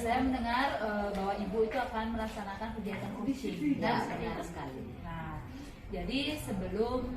saya mendengar bahwa Ibu itu akan melaksanakan kegiatan coaching. Ya, benar sekali. Nah, jadi sebelum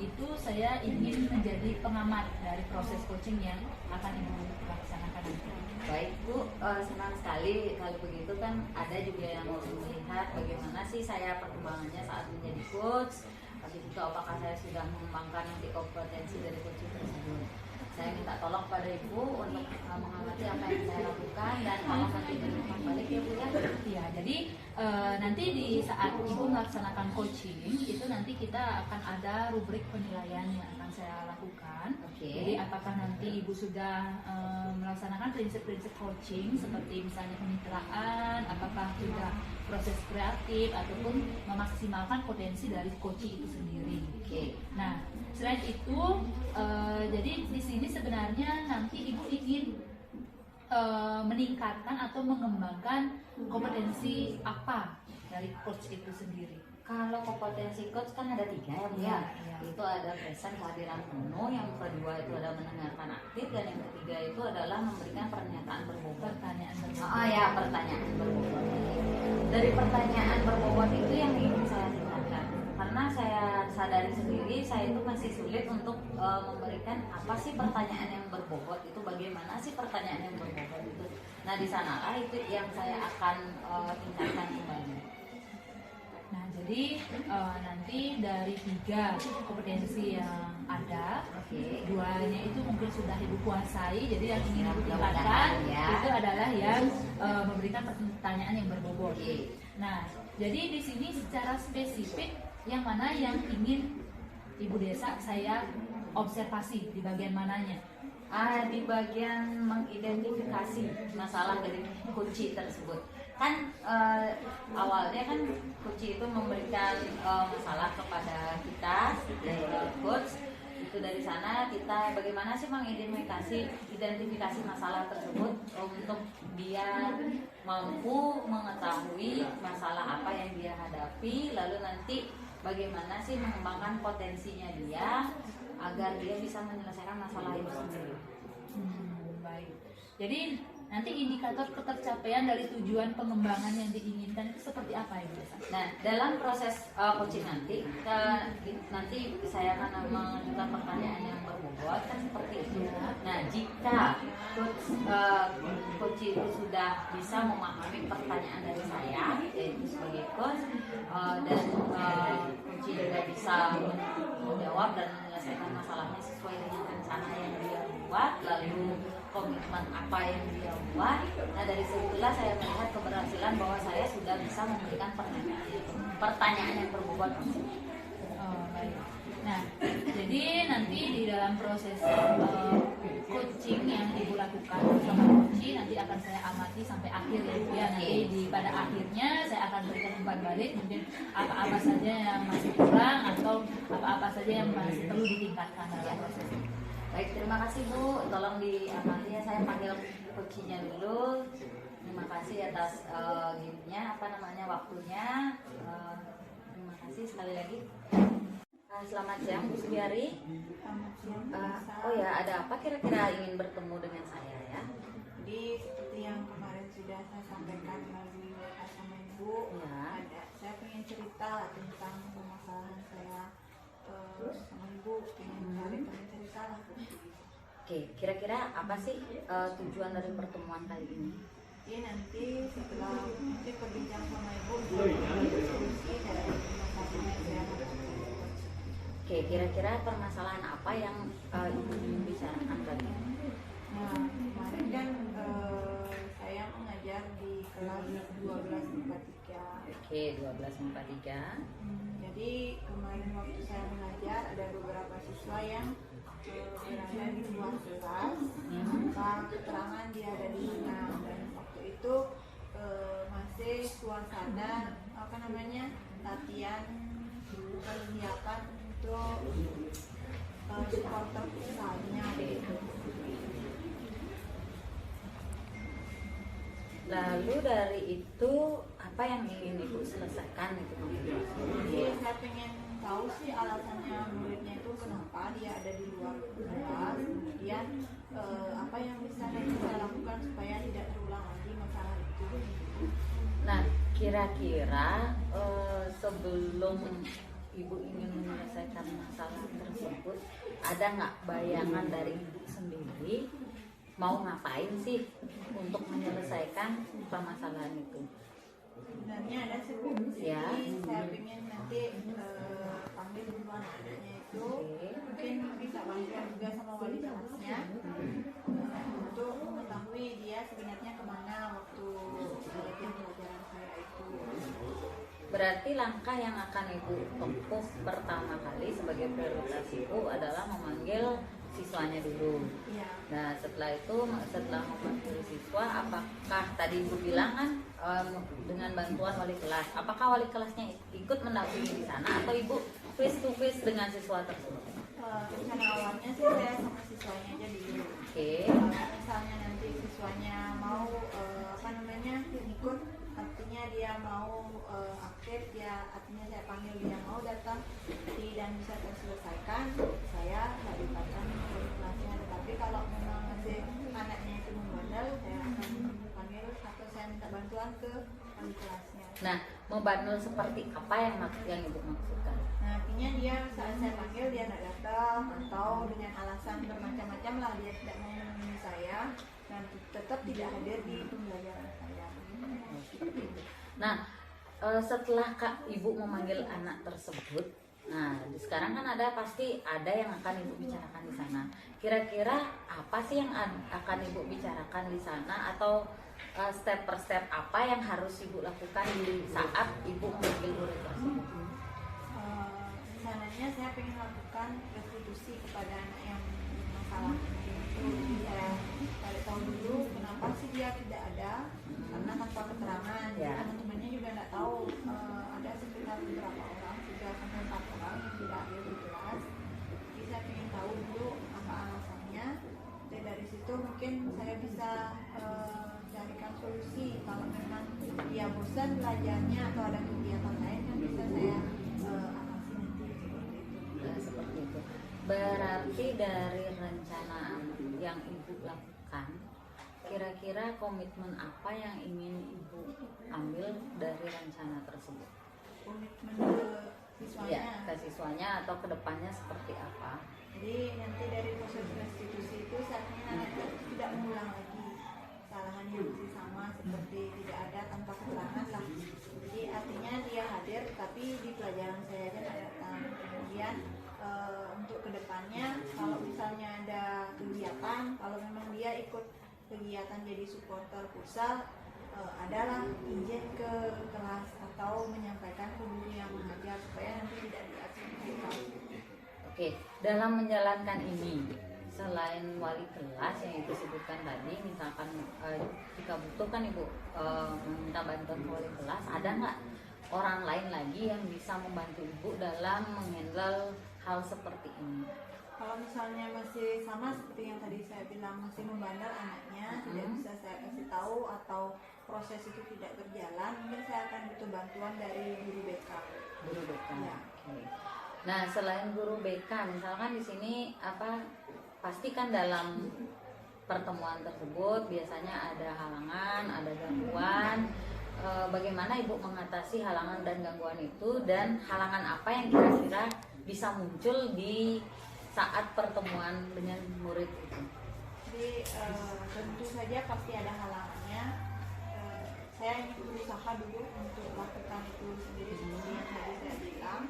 itu saya ingin menjadi pengamat dari proses coaching yang akan Ibu laksanakan nanti. Baik Bu, senang sekali kalau begitu. Kan ada juga yang mau melihat bagaimana sih saya perkembangannya saat menjadi coach. Habis itu apakah saya sudah mengembangkan nanti kompetensi dari coaching tersebut. Saya minta tolong pada Ibu untuk mengamati apa yang saya lakukan dan kalau nanti berkembang balik ya Bu ya. Iya, jadi nanti di saat Ibu melaksanakan coaching itu nanti kita akan ada rubrik penilaian yang akan saya lakukan. Oke. Jadi apakah nanti Ibu sudah melaksanakan prinsip-prinsip coaching seperti misalnya kemitraan, apakah sudah proses kreatif ataupun memaksimalkan potensi dari coaching itu sendiri. Oke. Nah, selain itu, jadi di sini sebenarnya nanti Ibu ingin meningkatkan atau mengembangkan kompetensi apa dari coach itu sendiri. Kalau kompetensi coach kan ada 3 ya Bu ya. Itu ada present, kehadiran penuh, yang kedua itu ada mendengarkan aktif, dan yang ketiga itu adalah memberikan pernyataan berbobot. Pertanyaan berbobot. Oh ya, pertanyaan berbobot. Dari pertanyaan berbobot itu yang ingin saya tingkatkan, karena saya sadari sendiri saya itu masih sulit untuk memberikan apa sih pertanyaan yang berbobot itu, bagaimana sih pertanyaan yang berbobot itu. Nah di sanalah itu yang saya akan tingkatkan kembali. Nah, jadi nanti dari 3 kompetensi yang ada, Oke. 2-nya itu mungkin sudah Ibu kuasai. Jadi yang ingin Ibu Mudah-mudahan, tingkatkan ya. itu adalah yang memberikan pertanyaan yang berbobot. Oke. Nah, jadi di sini secara spesifik yang mana yang ingin Ibu Desa saya observasi di bagian mananya? Di bagian mengidentifikasi masalah dari kunci tersebut. Kan awalnya kan kunci itu memberikan masalah kepada kita coach. Itu dari sana kita bagaimana sih mengidentifikasi masalah tersebut untuk dia mampu mengetahui masalah apa yang dia hadapi, lalu nanti bagaimana sih mengembangkan potensinya dia agar dia bisa menyelesaikan masalah itu sendiri. Baik. Jadi nanti indikator ketercapaian dari tujuan pengembangan yang diinginkan itu seperti apa Ibu Desa? Nah, dalam proses coaching nanti saya akan mengajukan pertanyaan yang berbobot kan seperti itu. Nah, jika coach itu sudah bisa memahami pertanyaan dari saya, yaitu sebagai coach, dan coach juga bisa menjawab dan menyelesaikan masalahnya sesuai dengan rencana yang dia buat, lalu komitmen apa yang dia buat. Nah dari situlah saya melihat keberhasilan bahwa saya sudah bisa memberikan pertanyaan yang berbobot. Baik. Nah, jadi nanti di dalam proses coaching yang Ibu lakukan bersama coaching nanti akan saya amati sampai akhir ya Bu ya. Nanti pada akhirnya saya akan berikan umpan balik mungkin apa-apa saja yang masih kurang atau apa-apa saja yang masih perlu ditingkatkan dalam proses ini. Baik, terima kasih Bu. Tolong diamati ya, saya panggil coachingnya dulu. Terima kasih atas waktunya. Terima kasih sekali lagi. Selamat siang Bu Subiari. Oh ya, ada apa kira-kira ingin bertemu dengan saya ya? Jadi seperti yang kemarin sudah saya sampaikan melalui WA sama Ibu, saya pengen cerita tentang permasalahan saya sama Ibu, pengen cari teman cerita lah. Oke, kira-kira apa sih tujuan dari pertemuan kali ini? Jadi nanti setelah berbincang sama Ibu, diskusi dari permasalahan yang saya hadapi. Oke, kira-kira permasalahan apa yang Ibu ingin bicarakan tadi? Nah, kemarin kan saya mengajar di kelas 1243. Oke, 1243. Jadi kemarin waktu saya mengajar ada beberapa siswa yang berada di luar kelas, tanpa keterangan dia ada di mana, dan waktu itu masih suasana latihan persiapan untuk supporter futsalnya gitu. Lalu dari itu apa yang ingin Ibu selesaikan itu? Jadi saya pengen tahu sih alasannya muridnya itu kenapa dia ada di luar kelas, kemudian apa yang bisa kita lakukan supaya tidak terulang lagi masalah itu. Nah, kira-kira sebelum Ibu ingin menyelesaikan masalah tersebut, ada nggak bayangan dari Ibu sendiri mau ngapain sih untuk menyelesaikan permasalahan itu? Sebenarnya ada sih, Ya. jadi saya ingin nanti panggil dulu anak-anaknya itu, mungkin bisa bantuan juga sama wali kelasnya untuk mengetahui dia sebenarnya kemana waktu pelajaran saya itu. Berarti langkah yang akan Ibu tempuh pertama kali sebagai prioritas Ibu adalah memanggil siswanya dulu. Iya. Nah, setelah itu, setelah memanggil siswa, apakah tadi Ibu bilang kan dengan bantuan wali kelas, apakah wali kelasnya ikut mendampingi di sana atau Ibu face to face dengan siswa tersebut? Rencana awalnya sih saya sama siswanya aja dulu. Oke. Misalnya nanti siswanya mau ikut, artinya dia mau aktif, ya artinya saya panggil dia mau datang dan bisa terselesaikan, saya libatkan ke kelasnya. Tetapi kalau memang masih anaknya itu membandel, saya akan panggil atau saya minta bantuan ke wali kelasnya. Nah, membandel seperti apa yang Ibu maksudkan? Nah, artinya dia saat saya panggil dia tidak datang, atau dengan alasan bermacam-macam lah dia tidak mau menemui saya dan tetap tidak hadir di pembelajaran saya. Seperti itu. Nah, setelah Ibu memanggil anak tersebut, nah sekarang kan pasti ada yang akan Ibu bicarakan di sana. Kira-kira apa sih yang akan Ibu bicarakan di sana, atau step per step apa yang harus Ibu lakukan di saat Ibu memanggil murid tersebut? Rencananya saya ingin lakukan restitusi kepada anak yang bermasalah itu. Jadi saya cari tahu dulu kenapa sih dia tidak ada, karena tanpa keterangan. Ya. Teman-temannya juga tidak tahu. Ada sekitar beberapa orang, 3-4 orang yang tidak hadir di kelas. Jadi saya ingin tahu dulu apa alasannya. Dan dari situ mungkin saya bisa carikan solusi. Kalau memang dia bosan belajarnya atau ada kegiatan lain yang bisa saya atasi nanti seperti itu. Nah, seperti itu. Berarti dari rencana yang Ibu lakukan, kira-kira komitmen apa yang ingin Ibu ambil dari rencana tersebut? Komitmen ke siswanya. Ya, ke siswanya atau ke depannya seperti apa? Jadi nanti dari proses restitusi itu saatnya anak tidak mengulang lagi kesalahan yang masih sama seperti tidak ada tanpa keterangan lah. Jadi artinya dia hadir tapi di pelajaran saya aja tidak datang. Kemudian untuk kedepannya kalau misalnya ada kegiatan, kalau memang dia ikut kegiatan jadi supporter futsal, adalah izin ke kelas atau menyampaikan ke guru yang mengajar supaya nanti tidak diabsenkan. Oke, dalam menjalankan ini, selain wali kelas yang Ibu sebutkan tadi, misalkan jika butuh kan Ibu meminta bantuan ke wali kelas, ada nggak orang lain lagi yang bisa membantu Ibu dalam menghandle hal seperti ini? Kalau misalnya masih sama seperti yang tadi saya bilang, masih membandel anaknya, tidak bisa saya kasih tahu atau proses itu tidak berjalan, mungkin saya akan butuh bantuan dari guru BK. Guru BK. Ya. Oke. Nah, selain guru BK, misalkan di sini pasti kan dalam pertemuan tersebut biasanya ada halangan, ada gangguan. Bagaimana Ibu mengatasi halangan dan gangguan itu, dan halangan apa yang kira-kira bisa muncul di saat pertemuan dengan murid itu? Jadi tentu saja pasti ada halangannya. Saya ingin berusaha dulu untuk lakukan itu sendiri seperti yang tadi saya bilang.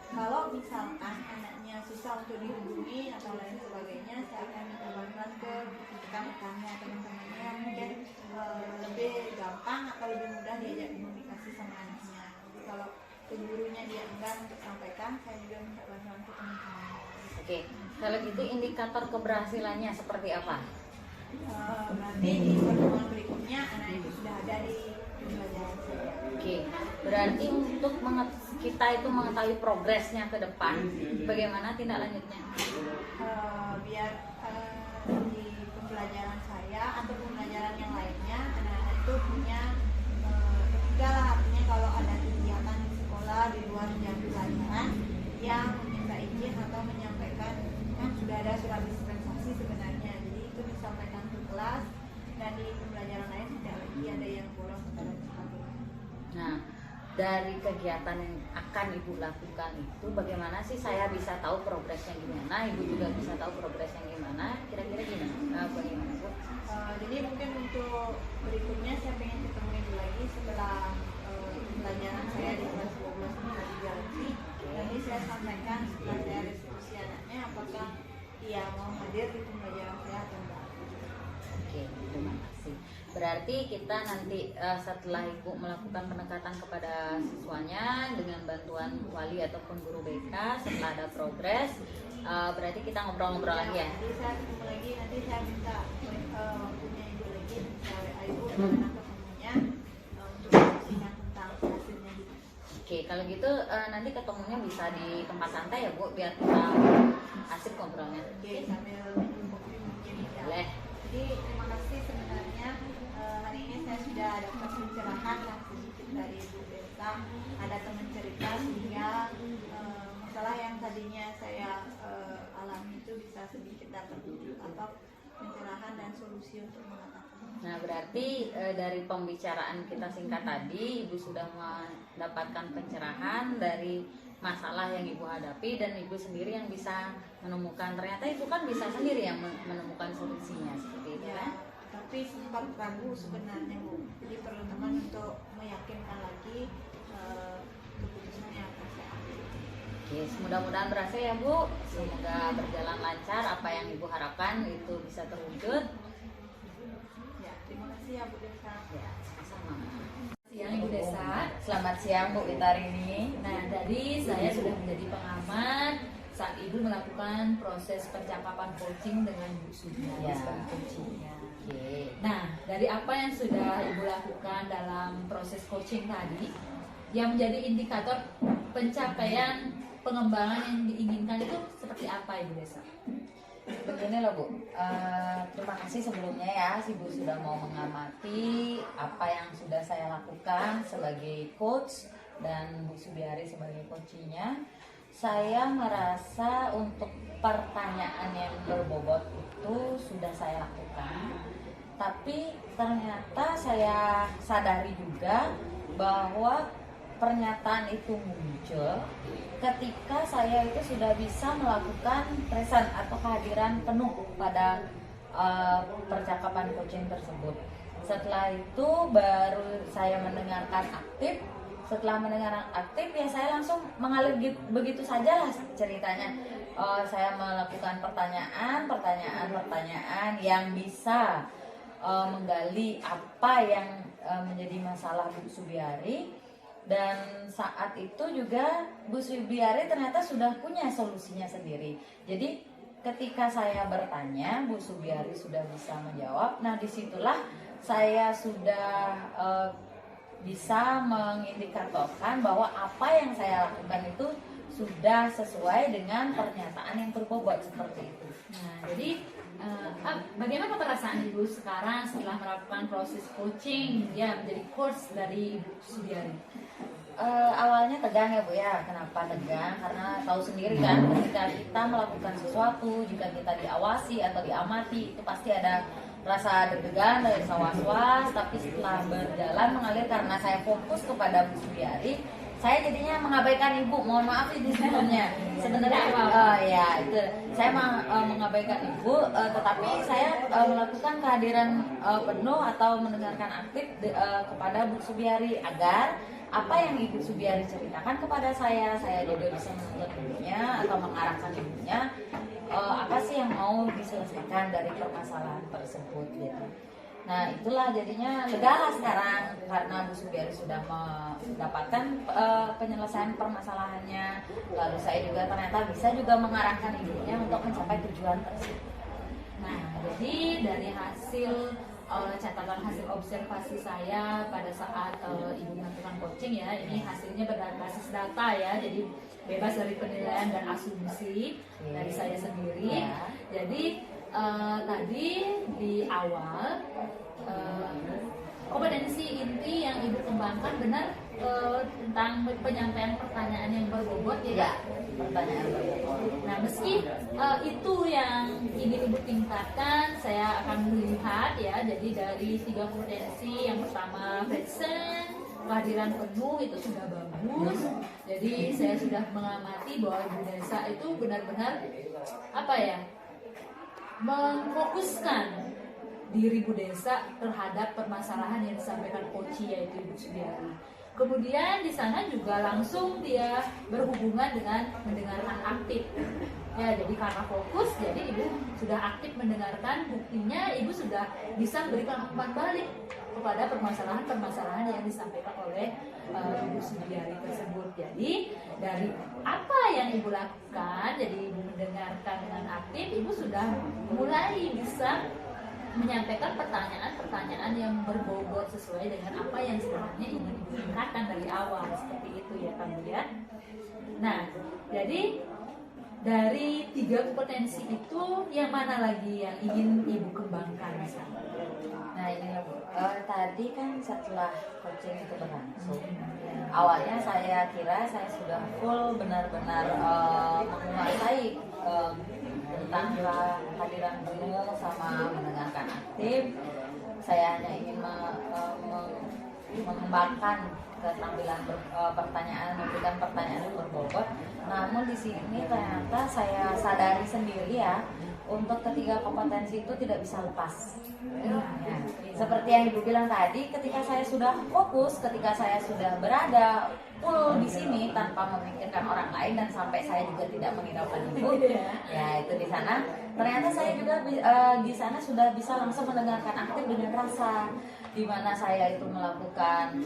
Kalau misalkan anaknya susah untuk dihubungi atau lain sebagainya, saya akan minta bantuan ke rekan-rekannya, teman-temannya yang mungkin lebih gampang atau lebih mudah diajak komunikasi sama anaknya. Jadi kalau ke gurunya dia enggan untuk sampaikan, saya juga minta bantuan ke teman-teman. Oke, kalau gitu indikator keberhasilannya seperti apa? Nanti di pertemuan berikutnya anak itu sudah ada di pembelajaran saya. Oke, berarti untuk kita itu mengetahui progresnya ke depan, bagaimana tindak lanjutnya? Biar di pembelajaran saya atau pembelajaran yang lainnya, anak-anak itu punya ketiga lah, artinya kalau ada kegiatan di sekolah siswa di luar jam pelajaran yang meminta izin atau menyampaikan, kan sudah ada surat dispensasi sebenarnya, jadi itu disampaikan ke kelas dan di pembelajaran lain tidak lagi ada yang bolos atau sebagainya. Nah, dari kegiatan yang akan Ibu lakukan itu bagaimana sih saya bisa tahu progresnya gimana, Ibu juga bisa tahu progresnya gimana, kira-kira gimana? Bagaimana Bu? Jadi mungkin untuk berikutnya saya pengen ketemu Ibu lagi setelah pembelajaran saya di kelas 12 ini dijalani. Nanti saya sampaikan setelah saya restitusi anaknya apakah ia mau hadir di pembelajaran saya atau enggak. Oke, terima kasih. Berarti kita nanti setelah Ibu melakukan pendekatan kepada siswanya dengan bantuan wali ataupun guru BK, setelah ada progres, berarti kita ngobrol-ngobrol lagi ya? Nanti saya ketemu lagi, nanti saya minta waktunya Ibu lagi, saya Ibu bagaimana ketemunya untuk diskusikan tentang hasilnya gitu. Oke, kalau gitu nanti ketemunya bisa di tempat santai ya Bu, biar kita asik ngobrolnya. Oke, sambil minum kopi mungkin ya. Boleh. Jadi terima kasih sebenarnya hari ini saya sudah dapat pencerahan yang sedikit dari Ibu Desa, ada teman cerita sehingga masalah yang tadinya saya alami itu bisa sedikit dapat apa pencerahan dan solusi untuk mengatasi. Nah, berarti dari pembicaraan kita singkat tadi, Ibu sudah mendapatkan pencerahan dari masalah yang Ibu hadapi dan Ibu sendiri yang bisa menemukan, ternyata Ibu kan bisa sendiri yang menemukan solusinya seperti itu Ya, kan? tapi sempat ragu sebenarnya Bu. Jadi perlu teman untuk meyakinkan lagi keputusan yang akan saya ambil. Oke, mudah-mudahan berhasil ya Bu. Semoga berjalan lancar, apa yang Ibu harapkan itu bisa terwujud. Ya, terima kasih ya Bu Desa. Ya, sama-sama. Siang Ibu Desa. Selamat siang Bu Witarini. Nah, tadi saya sudah menjadi pengamat saat Ibu melakukan proses percakapan coaching dengan Bu Sudiani Ya. sebagai coachingnya. Oke. Nah, dari apa yang sudah Ibu lakukan dalam proses coaching tadi, yang menjadi indikator pencapaian pengembangan yang diinginkan itu seperti apa Ibu Desa? Begini loh Bu, terima kasih sebelumnya ya si Bu sudah mau mengamati apa yang sudah saya lakukan sebagai coach dan Bu Subiari sebagai coachingnya. Saya merasa untuk pertanyaan yang berbobot itu sudah saya lakukan, tapi ternyata saya sadari juga bahwa pernyataan itu muncul ketika saya itu sudah bisa melakukan present atau kehadiran penuh pada percakapan coaching tersebut. Setelah itu baru saya mendengarkan aktif. Setelah mendengarkan aktif ya saya langsung mengalir begitu saja lah ceritanya. Saya melakukan pertanyaan yang bisa menggali apa yang menjadi masalah Bu Subiari. Dan saat itu juga Bu Subiari ternyata sudah punya solusinya sendiri. Jadi ketika saya bertanya, Bu Subiari sudah bisa menjawab. Nah disitulah saya sudah bisa mengindikatorkan bahwa apa yang saya lakukan itu sudah sesuai dengan pernyataan yang berbobot seperti itu. Nah, jadi bagaimana perasaan Ibu sekarang setelah melakukan proses coaching ya menjadi coach dari Ibu Sudiari? Awalnya tegang ya Bu ya. Kenapa tegang? Karena tahu sendiri kan ketika kita melakukan sesuatu, jika kita diawasi atau diamati itu pasti ada rasa deg-degan, rasa was-was. Tapi setelah berjalan mengalir karena saya fokus kepada Bu Subiari, saya jadinya mengabaikan Ibu. Mohon maaf ini sebelumnya. Sebenarnya ya itu saya mengabaikan Ibu, tetapi saya melakukan kehadiran penuh atau mendengarkan aktif kepada Bu Subiari agar apa yang Ibu Subiari ceritakan kepada saya juga bisa menuntut ibunya atau mengarahkan ibunya apa sih yang mau diselesaikan dari permasalahan tersebut gitu. Nah itulah jadinya lega lah sekarang karena Bu Subiari sudah mendapatkan penyelesaian permasalahannya. Lalu saya juga ternyata bisa juga mengarahkan ibunya untuk mencapai tujuan tersebut. Nah, jadi dari hasil catatan hasil observasi saya pada saat Ibu melakukan coaching ya, ini hasilnya berbasis data ya, jadi bebas dari penilaian dan asumsi dari saya sendiri. Jadi tadi di awal kompetensi inti yang Ibu kembangkan benar tentang penyampaian pertanyaan yang berbobot ya. Pertanyaan berbobot. Nah, meski itu yang ingin Ibu tingkatkan, saya akan melihat ya, jadi dari 3 kompetensi yang pertama present, kehadiran penuh itu sudah bagus. Jadi saya sudah mengamati bahwa Ibu Desa itu benar-benar apa ya, memfokuskan diri Bu Desa terhadap permasalahan yang disampaikan Koci yaitu Ibu Sudiari. Kemudian di sana juga langsung dia berhubungan dengan mendengarkan aktif. Ya, jadi karena fokus, jadi Ibu sudah aktif mendengarkan, buktinya Ibu sudah bisa memberikan umpan balik kepada permasalahan-permasalahan yang disampaikan oleh Ibu Sudiari tersebut. Jadi dari apa yang Ibu lakukan, jadi Ibu mendengarkan dengan aktif, Ibu sudah mulai bisa menyampaikan pertanyaan-pertanyaan yang berbobot sesuai dengan apa yang sebenarnya ingin Ibu tingkatkan dari awal, seperti itu ya Kang ya. Nah, jadi dari 3 kompetensi itu yang mana lagi yang ingin Ibu kembangkan misalnya? Nah ini ya Bu, tadi kan setelah coaching itu berlangsung, awalnya saya kira saya sudah full benar-benar menguasai tentang kehadiran penuh sama mendengarkan aktif. Saya hanya ingin mengembangkan keterampilan pertanyaan, memberikan pertanyaan yang berbobot. Namun di sini ternyata saya sadari sendiri ya, untuk ketiga kompetensi itu tidak bisa lepas. Ya. Seperti yang Ibu bilang tadi, ketika saya sudah fokus, ketika saya sudah berada full di sini tanpa memikirkan orang lain dan sampai saya juga tidak menghiraukan Ibu, ya itu di sana. Ternyata saya juga di sana sudah bisa langsung mendengarkan aktif dengan rasa, di mana saya itu melakukan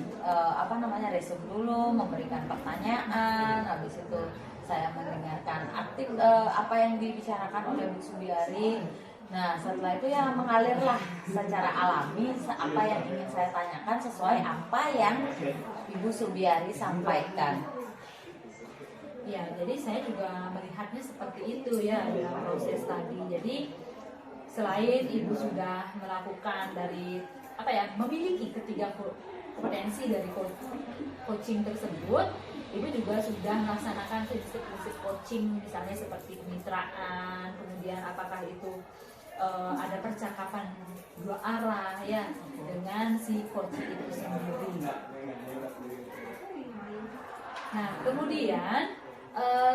resume dulu, memberikan pertanyaan, habis itu saya mendengarkan aktif apa yang dibicarakan oleh Bu Sudiari. Nah setelah itu ya mengalirlah secara alami apa yang ingin saya tanyakan sesuai apa yang Ibu Sudiari sampaikan. Ya, jadi saya juga melihatnya seperti itu ya dalam proses tadi. Jadi selain Ibu sudah melakukan dari memiliki ketiga kompetensi dari coaching tersebut, Ibu juga sudah melaksanakan prinsip-prinsip coaching, misalnya seperti kemitraan, kemudian apakah itu ada percakapan 2 arah ya dengan si coaching itu sendiri. Nah, kemudian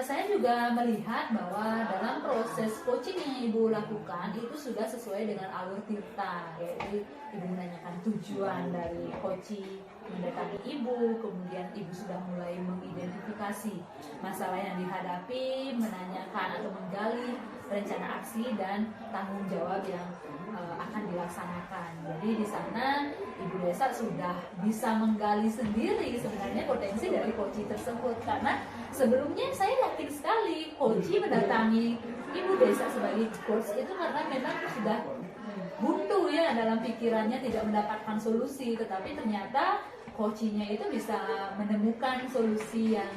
saya juga melihat bahwa dalam proses coaching yang Ibu lakukan itu sudah sesuai dengan alur tirta, yaitu Ibu menanyakan tujuan dari coaching mendatangi Ibu, kemudian Ibu sudah mulai mengidentifikasi masalah yang dihadapi, menanyakan atau menggali rencana aksi dan tanggung jawab yang akan dilaksanakan. Jadi di sana Ibu Desa sudah bisa menggali sendiri sebenarnya potensi dari coaching tersebut, karena sebelumnya saya yakin sekali coaching mendatangi Ibu Desa sebagai coach itu karena memang sudah buntu ya dalam pikirannya, tidak mendapatkan solusi, tetapi ternyata coachingnya itu bisa menemukan solusi yang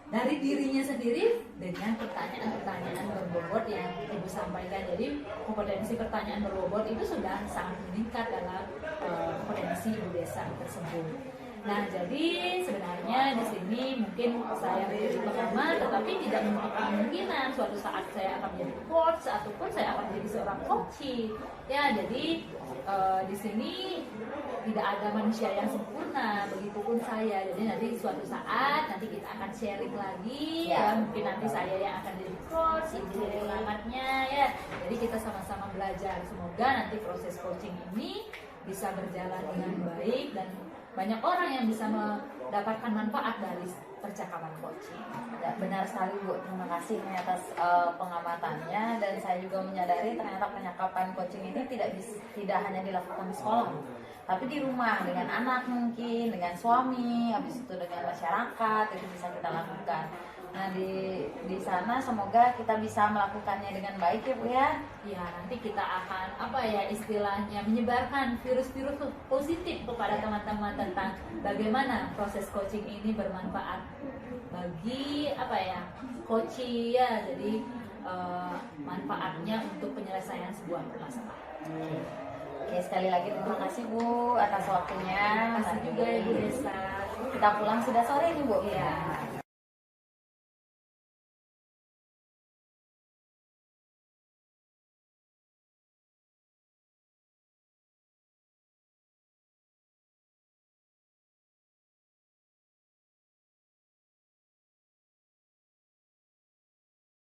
dari dirinya sendiri dengan pertanyaan-pertanyaan berbobot yang Ibu sampaikan. Jadi kompetensi pertanyaan berbobot itu sudah sangat meningkat dalam kompetensi Ibu Desa tersebut. Nah, jadi sebenarnya di sini mungkin saya menjadi pengamat, tetapi tidak menutup kemungkinan suatu saat saya akan menjadi coach ataupun saya akan menjadi seorang coaching. Ya, jadi di sini tidak ada manusia yang sempurna, begitupun saya. Jadi nanti suatu saat nanti kita akan sharing lagi, ya mungkin nanti saya yang akan jadi coach, ini jadi pengamatnya ya. Jadi kita sama-sama belajar. Semoga nanti proses coaching ini bisa berjalan dengan baik dan banyak orang yang bisa mendapatkan manfaat dari percakapan coaching. Ya, benar sekali Bu, terima kasih atas pengamatannya, dan saya juga menyadari ternyata penyakapan coaching ini tidak hanya dilakukan di sekolah, tapi di rumah dengan anak mungkin, dengan suami, habis itu dengan masyarakat itu bisa kita lakukan. Nah di sana semoga kita bisa melakukannya dengan baik ya Bu ya. Ya, nanti kita akan istilahnya menyebarkan virus-virus positif kepada teman-teman tentang bagaimana proses coaching ini bermanfaat bagi coaching ya. Jadi manfaatnya untuk penyelesaian sebuah permasalahan. Oke, sekali lagi terima kasih Bu atas waktunya. Terima kasih juga Ibu Desa. Kita pulang sudah sore nih Bu. Iya.